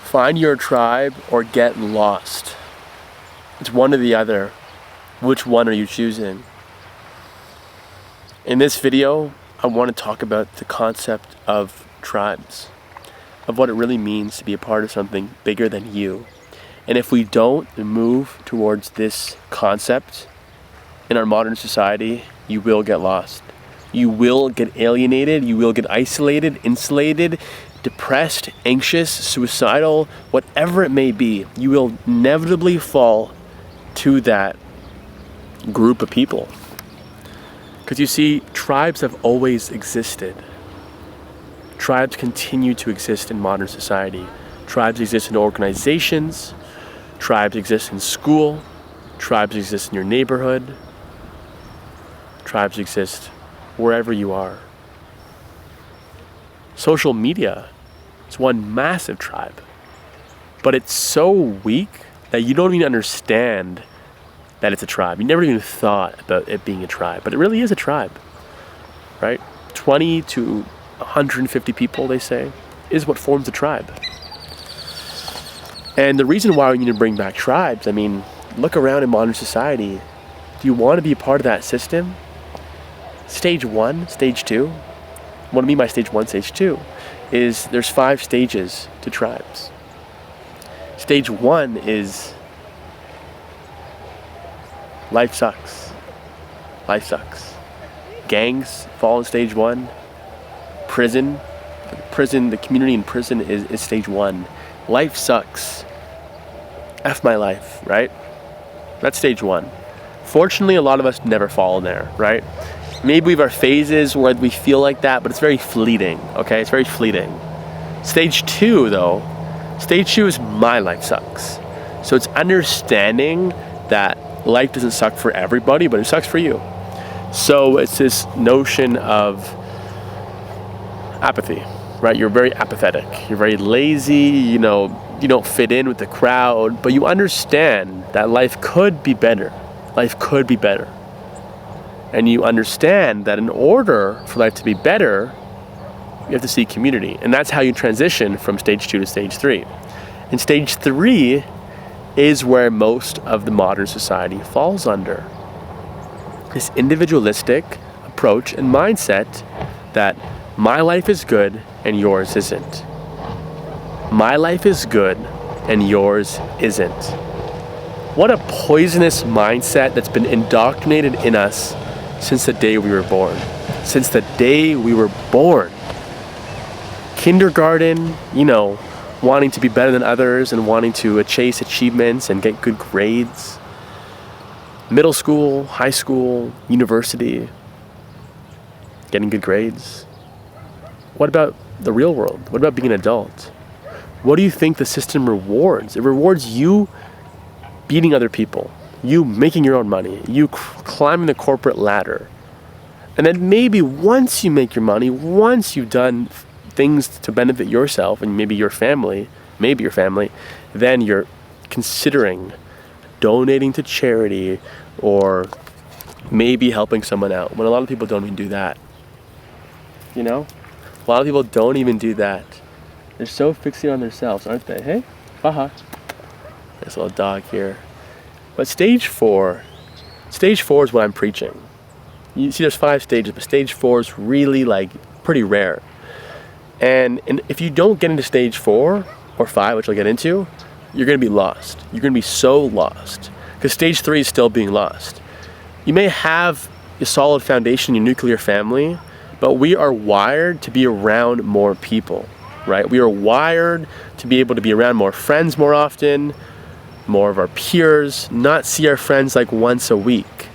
Find your tribe or get lost. It's one or the other. Which one are you choosing? In this video, I want to talk about the concept of tribes, of what it really means to be a part of something bigger than you. And if we don't move towards this concept in our modern society, you will get lost. You will get alienated, you will get isolated, insulated, depressed, anxious, suicidal, whatever it may be. You will inevitably fall to that group of people. Because you see, tribes have always existed. Tribes continue to exist in modern society. Tribes exist in organizations. Tribes exist in school. Tribes exist in your neighborhood. Tribes exist wherever you are. Social media is one massive tribe. But it's so weak that you don't even understand that it's a tribe. You never even thought about it being a tribe, but it really is a tribe, right? 20 to 150 people, they say, is what forms a tribe. And the reason why we need to bring back tribes, I mean, look around in modern society. Do you want to be a part of that system? Stage 1, stage 2. What I mean by stage 1, stage 2 is there's 5 stages to tribes. Stage 1 is life sucks. Life sucks. Gangs fall in stage 1. Prison, the community in prison is stage 1. Life sucks. F my life, right? That's stage 1. Fortunately, a lot of us never fall in there, right? Maybe we have our phases where we feel like that, but it's very fleeting, okay? It's very fleeting. Stage 2, though, stage 2 is my life sucks. So it's understanding that life doesn't suck for everybody, but it sucks for you. So it's this notion of apathy, right? You're very apathetic. You're very lazy, you don't fit in with the crowd, but you understand that life could be better. Life could be better. And you understand that in order for life to be better, you have to seek community. And that's how you transition from stage 2 to stage 3. And stage 3 is where most of the modern society falls under. This individualistic approach and mindset that my life is good and yours isn't. My life is good and yours isn't. What a poisonous mindset that's been indoctrinated in us since the day we were born. Since the day we were born. Kindergarten, wanting to be better than others and wanting to chase achievements and get good grades. Middle school, high school, university, getting good grades. What about the real world? What about being an adult? What do you think the system rewards? It rewards you beating other people, you making your own money, you climbing the corporate ladder. And then maybe once you make your money, once you've done things to benefit yourself and maybe your family, then you're considering donating to charity or maybe helping someone out, when a lot of people don't even do that. A lot of people don't even do that. They're so fixated on themselves, aren't they? Hey? Haha. This little dog here. But stage 4 is what I'm preaching. You see there's 5 stages, but stage 4 is really pretty rare. And if you don't get into stage 4 or 5, which I'll get into, you're going to be lost. You're going to be so lost. Because stage 3 is still being lost. You may have a solid foundation in your nuclear family, but we are wired to be around more people, right? We are wired to be able to be around more friends more often, more of our peers, not see our friends once a week.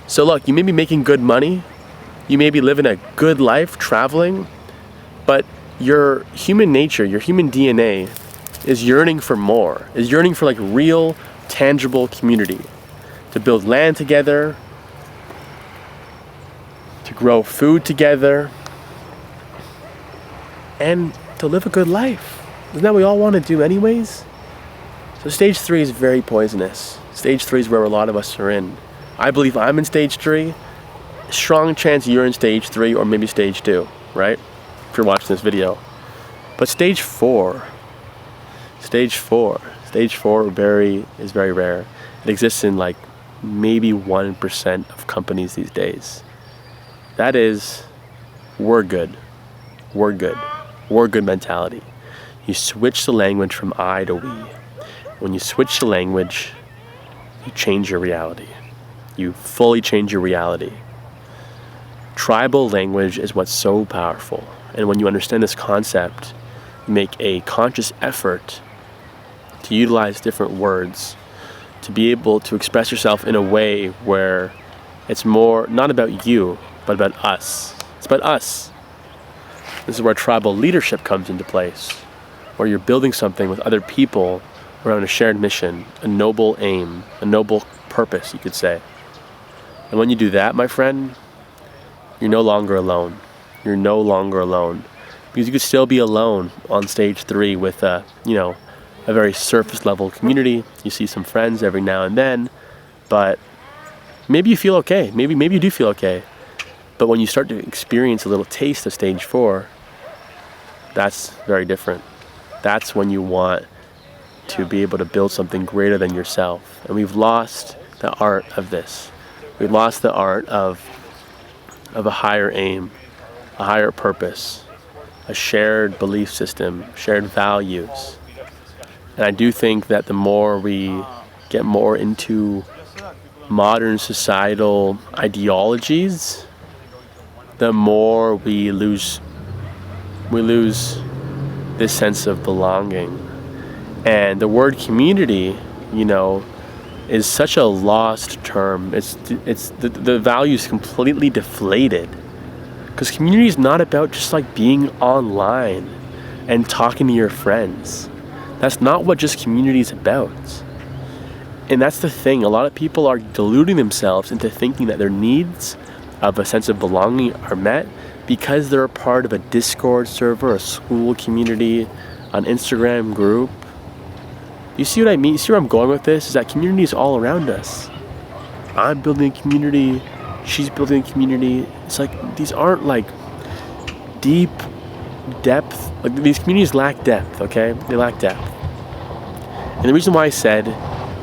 So look, you may be making good money, you may be living a good life, traveling, but your human nature, your human DNA is yearning for more, is yearning for real, tangible community, to build land together, to grow food together, and to live a good life. Isn't that what we all want to do anyways? So stage 3 is very poisonous. Stage 3 is where a lot of us are in. I believe I'm in stage 3. Strong chance you're in stage 3 or maybe stage 2, right? If you're watching this video. But stage 4 Stage 4. Stage 4 is very rare. It exists in like maybe 1% of companies these days. That is, we're good. We're good. We're good mentality. You switch the language from I to we. When you switch the language, you change your reality. You fully change your reality. Tribal language is what's so powerful. And when you understand this concept, you make a conscious effort to utilize different words to be able to express yourself in a way where it's more not about you, but about us. It's about us. This is where tribal leadership comes into place, where you're building something with other people around a shared mission, a noble aim, a noble purpose, you could say. And when you do that, my friend, you're no longer alone. You're no longer alone. Because you could still be alone on stage 3 with a very surface level community. You see some friends every now and then, but maybe you feel okay. Maybe you do feel okay. But when you start to experience a little taste of stage 4, that's very different. That's when you want to be able to build something greater than yourself. And we've lost the art of this. We've lost the art of a higher aim, a higher purpose, a shared belief system, shared values. And I do think that the more we get more into modern societal ideologies, the more we lose this sense of belonging. And the word community, is such a lost term. It's the value is completely deflated. Because community is not about just like being online and talking to your friends. That's not what just community is about. And that's the thing. A lot of people are deluding themselves into thinking that their needs of a sense of belonging are met because they're a part of a Discord server, a school community, an Instagram group. You see what I mean? You see where I'm going with this? Is that community is all around us. I'm building a community. She's building a community. It's like these aren't like deep depth. Like these communities lack depth, okay? They lack depth. And the reason why I said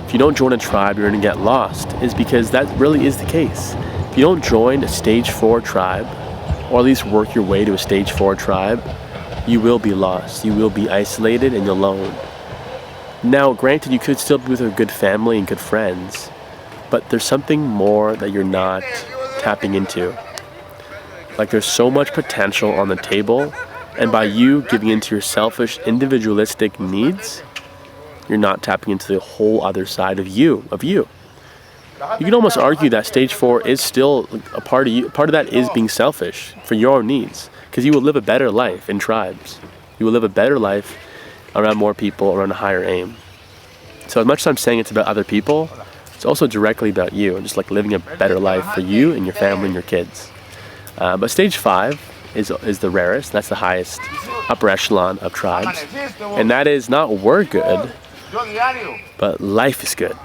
if you don't join a tribe, you're going to get lost is because that really is the case. If you don't join a stage 4 tribe, or at least work your way to a stage 4 tribe, you will be lost. You will be isolated and alone. Now, granted, you could still be with a good family and good friends, but there's something more that you're not tapping into. Like there's so much potential on the table, and by you giving into your selfish, individualistic needs, you're not tapping into the whole other side of you. You can almost argue that stage 4 is still a part of you. Part of that is being selfish for your needs, because you will live a better life in tribes. You will live a better life around more people, around a higher aim. So as much as I'm saying it's about other people, it's also directly about you, and just like living a better life for you and your family and your kids. But stage 5 is the rarest. That's the highest upper echelon of tribes. And that is not we're good, but life is good.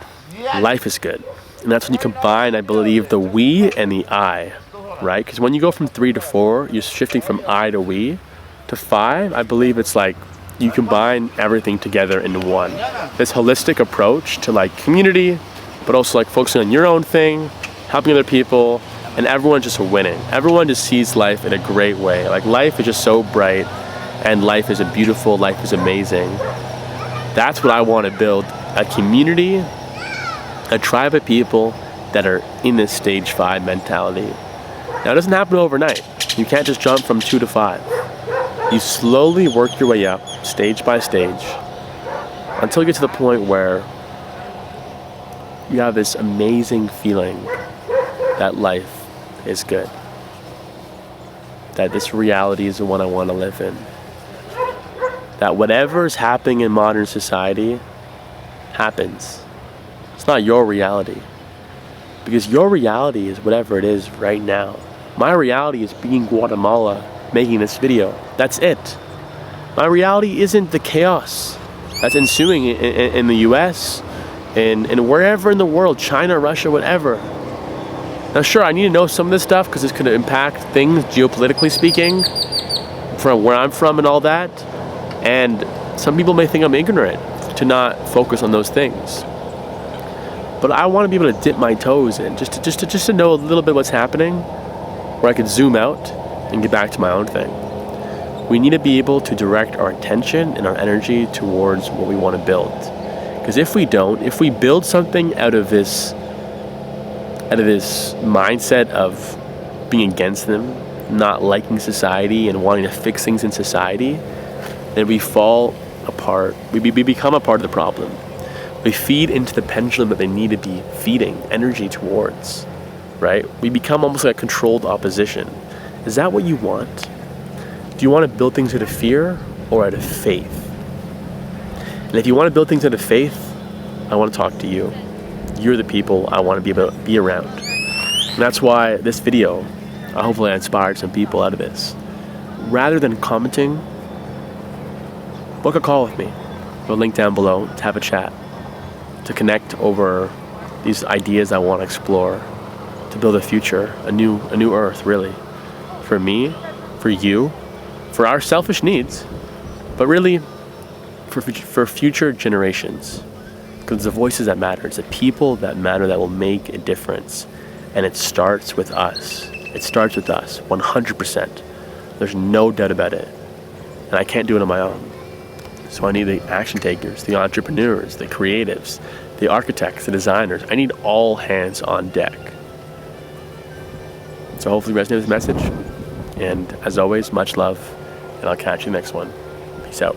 Life is good. And that's when you combine, I believe, the we and the I, right? Because when you go from 3 to 4, you're shifting from I to we. To 5, I believe it's like you combine everything together into one. This holistic approach to like community, but also like focusing on your own thing, helping other people, and everyone just winning. Everyone just sees life in a great way. Like life is just so bright, and life is beautiful, life is amazing. That's what I want to build, a community, a tribe of people that are in this stage 5 mentality. Now it doesn't happen overnight. You can't just jump from 2 to 5. You slowly work your way up, stage by stage, until you get to the point where you have this amazing feeling that life is good. That this reality is the one I want to live in. That whatever is happening in modern society happens. It's not your reality. Because your reality is whatever it is right now. My reality is being in Guatemala making this video. That's it. My reality isn't the chaos that's ensuing in the US and wherever in the world, China, Russia, whatever. Now sure, I need to know some of this stuff because it's going to impact things geopolitically speaking from where I'm from and all that. And Some people may think I'm ignorant to not focus on those things. But I want to be able to dip my toes in, just to know a little bit what's happening, where I can zoom out and get back to my own thing. We need to be able to direct our attention and our energy towards what we want to build. Because if we don't, if we build something out of this mindset of being against them, not liking society and wanting to fix things in society, then we fall apart. We become a part of the problem. We feed into the pendulum that they need to be feeding energy towards, right? We become almost like a controlled opposition. Is that what you want? Do you want to build things out of fear or out of faith? And if you want to build things out of faith, I want to talk to you. You're the people I want to be able to be around. And that's why this video, hopefully I inspired some people out of this. Rather than commenting, book a call with me. There's a link down below to have a chat, to connect over these ideas I want to explore, to build a future, a new earth, really. For me, for you, for our selfish needs, but really for future generations. Because the voices that matter, it's the people that matter that will make a difference. And it starts with us. It starts with us, 100%. There's no doubt about it. And I can't do it on my own. So I need the action takers, the entrepreneurs, the creatives, the architects, the designers. I need all hands on deck. So hopefully you resonate with this message. And as always, much love. And I'll catch you next one. Peace out.